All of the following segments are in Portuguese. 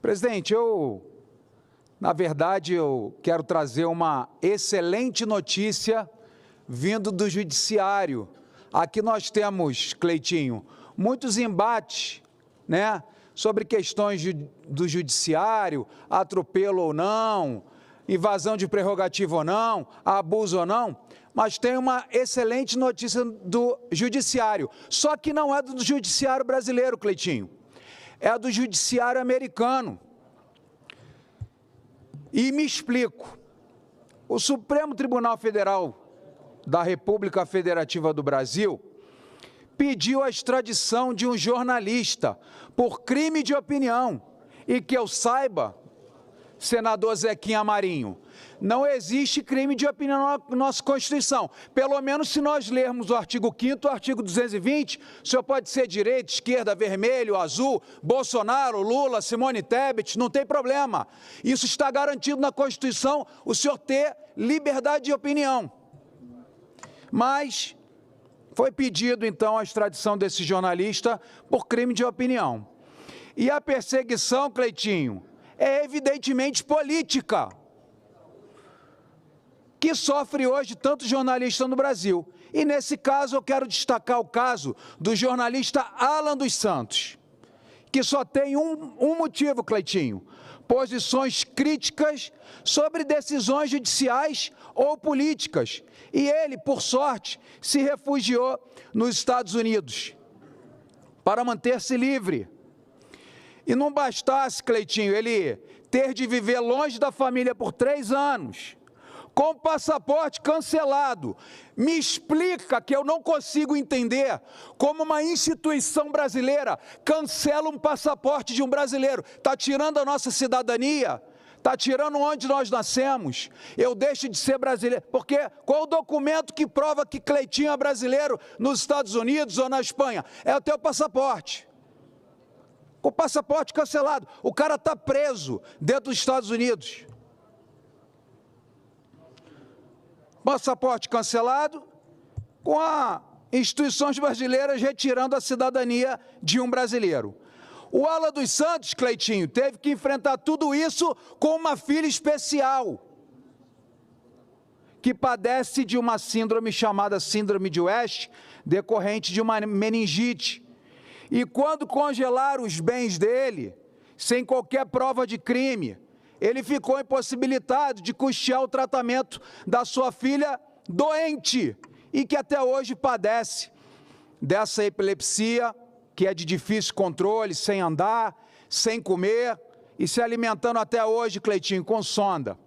Presidente, na verdade, eu quero trazer uma excelente notícia vindo do Judiciário. Aqui nós temos, Cleitinho, muitos embates, né, sobre questões do Judiciário, atropelo ou não, invasão de prerrogativa ou não, abuso ou não, mas tem uma excelente notícia do Judiciário, só que não é do Judiciário brasileiro, Cleitinho, é do Judiciário americano. E me explico. O Supremo Tribunal Federal da República Federativa do Brasil pediu a extradição de um jornalista por crime de opinião. E que eu saiba, senador Zequinha Marinho, não existe crime de opinião na nossa Constituição. Pelo menos se nós lermos o artigo 5º, o artigo 220, o senhor pode ser direita, esquerda, vermelho, azul, Bolsonaro, Lula, Simone Tebet, não tem problema. Isso está garantido na Constituição, o senhor ter liberdade de opinião. Mas foi pedido, então, a extradição desse jornalista por crime de opinião. E a perseguição, Cleitinho, é evidentemente política, que sofre hoje tanto jornalista no Brasil. E nesse caso eu quero destacar o caso do jornalista Alan dos Santos, que só tem um motivo, Cleitinho: posições críticas sobre decisões judiciais ou políticas. E ele, por sorte, se refugiou nos Estados Unidos para manter-se livre. E não bastasse, Cleitinho, ele ter de viver longe da família por 3 anos, com passaporte cancelado. Me explica, que eu não consigo entender como uma instituição brasileira cancela um passaporte de um brasileiro. Está tirando a nossa cidadania, está tirando onde nós nascemos. Eu deixo de ser brasileiro, porque qual o documento que prova que Cleitinho é brasileiro nos Estados Unidos ou na Espanha? É o teu passaporte. Com o passaporte cancelado, o cara está preso dentro dos Estados Unidos. Passaporte cancelado, com as instituições brasileiras retirando a cidadania de um brasileiro. O Alan dos Santos, Cleitinho, teve que enfrentar tudo isso com uma filha especial, que padece de uma síndrome chamada Síndrome de West, decorrente de uma meningite. E quando congelaram os bens dele, sem qualquer prova de crime, ele ficou impossibilitado de custear o tratamento da sua filha doente e que até hoje padece dessa epilepsia, que é de difícil controle, sem andar, sem comer e se alimentando até hoje, Cleitinho, com sonda.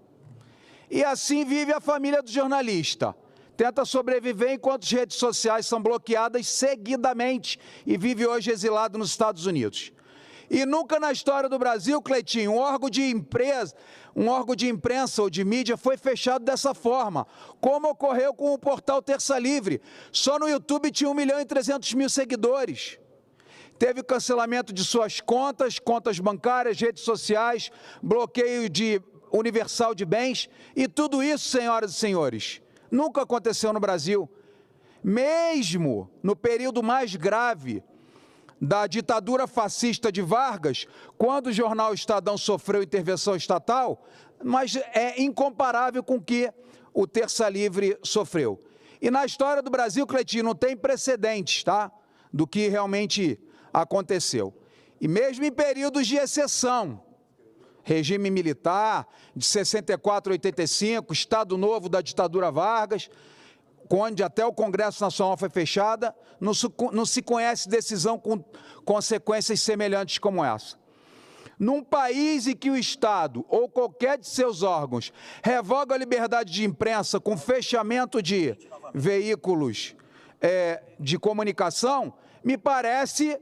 E assim vive a família do jornalista. Tenta sobreviver enquanto as redes sociais são bloqueadas seguidamente e vive hoje exilado nos Estados Unidos. E nunca na história do Brasil, Cleitinho, um órgão de imprensa ou de mídia foi fechado dessa forma, como ocorreu com o portal Terça Livre. Só no YouTube tinha 1.300.000 seguidores. Teve cancelamento de suas contas bancárias, redes sociais, bloqueio universal de bens, e tudo isso, senhoras e senhores, nunca aconteceu no Brasil. Mesmo no período mais grave da ditadura fascista de Vargas, quando o jornal Estadão sofreu intervenção estatal, mas é incomparável com o que o Terça Livre sofreu. E na história do Brasil, Cleitinho, não tem precedentes, tá, do que realmente aconteceu. E mesmo em períodos de exceção, regime militar, de 64 a 85, Estado Novo da ditadura Vargas, onde até o Congresso Nacional foi fechada, não se conhece decisão com consequências semelhantes como essa. Num país em que o Estado ou qualquer de seus órgãos revoga a liberdade de imprensa com fechamento de veículos de comunicação, me parece,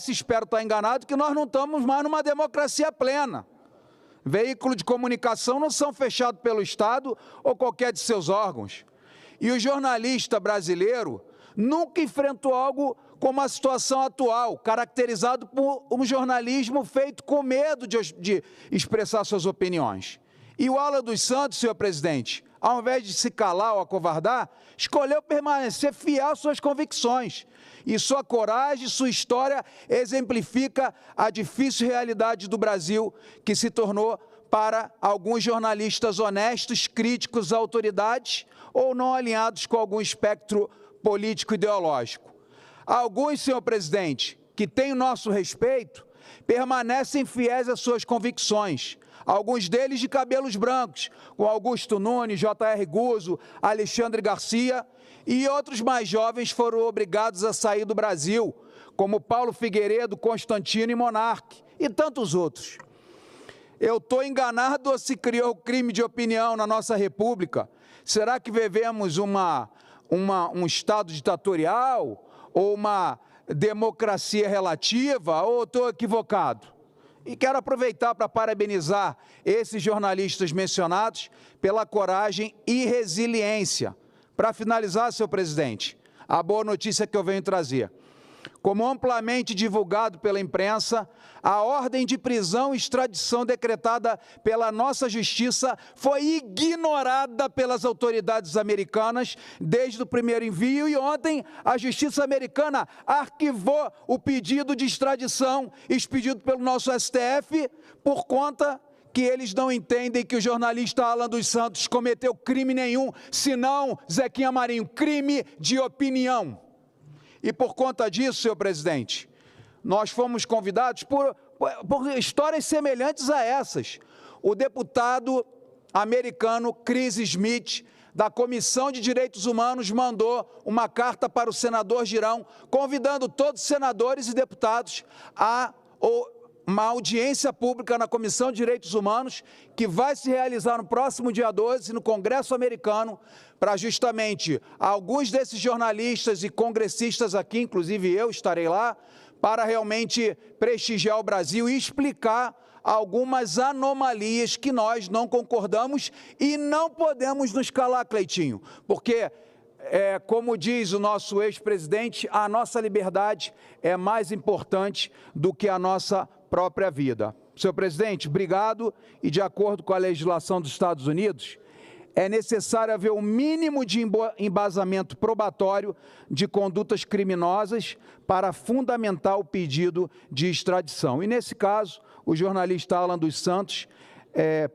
espero estar enganado, que nós não estamos mais numa democracia plena. Veículos de comunicação não são fechados pelo Estado ou qualquer de seus órgãos. E o jornalista brasileiro nunca enfrentou algo como a situação atual, caracterizado por um jornalismo feito com medo de expressar suas opiniões. E o Alan dos Santos, senhor presidente, ao invés de se calar ou acovardar, escolheu permanecer fiel às suas convicções. E sua coragem, sua história exemplifica a difícil realidade do Brasil, que se tornou para alguns jornalistas honestos, críticos a autoridades ou não alinhados com algum espectro político ideológico. Alguns, senhor presidente, que têm o nosso respeito, permanecem fiéis às suas convicções. Alguns deles de cabelos brancos, como Augusto Nunes, J.R. Guzzo, Alexandre Garcia, e outros mais jovens foram obrigados a sair do Brasil, como Paulo Figueiredo, Constantino e Monarque, e tantos outros. Eu estou enganado ou se criou crime de opinião na nossa República? Será que vivemos um Estado ditatorial ou uma democracia relativa, ou estou equivocado? E quero aproveitar para parabenizar esses jornalistas mencionados pela coragem e resiliência. Para finalizar, senhor presidente, a boa notícia que eu venho trazer. Como amplamente divulgado pela imprensa, a ordem de prisão e extradição decretada pela nossa justiça foi ignorada pelas autoridades americanas desde o primeiro envio, e ontem a justiça americana arquivou o pedido de extradição expedido pelo nosso STF por conta que eles não entendem que o jornalista Alan dos Santos cometeu crime nenhum, senão, Zequinha Marinho, crime de opinião. E por conta disso, senhor presidente, nós fomos convidados por histórias semelhantes a essas. O deputado americano Chris Smith, da Comissão de Direitos Humanos, mandou uma carta para o senador Girão, convidando todos os senadores e deputados a uma audiência pública na Comissão de Direitos Humanos, que vai se realizar no próximo dia 12, no Congresso americano, para justamente alguns desses jornalistas e congressistas aqui, inclusive eu estarei lá, para realmente prestigiar o Brasil e explicar algumas anomalias que nós não concordamos e não podemos nos calar, Cleitinho, porque, como diz o nosso ex-presidente, a nossa liberdade é mais importante do que a nossa própria vida. Senhor presidente, obrigado, e de acordo com a legislação dos Estados Unidos, é necessário haver o mínimo de embasamento probatório de condutas criminosas para fundamentar o pedido de extradição. E, nesse caso, o jornalista Alan dos Santos,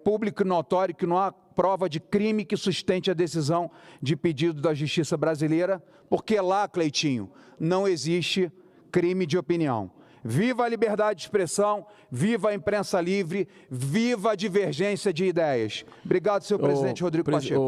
público e notório que não há prova de crime que sustente a decisão de pedido da Justiça brasileira, porque lá, Cleitinho, não existe crime de opinião. Viva a liberdade de expressão, viva a imprensa livre, viva a divergência de ideias. Obrigado, senhor presidente Rodrigo Pacheco.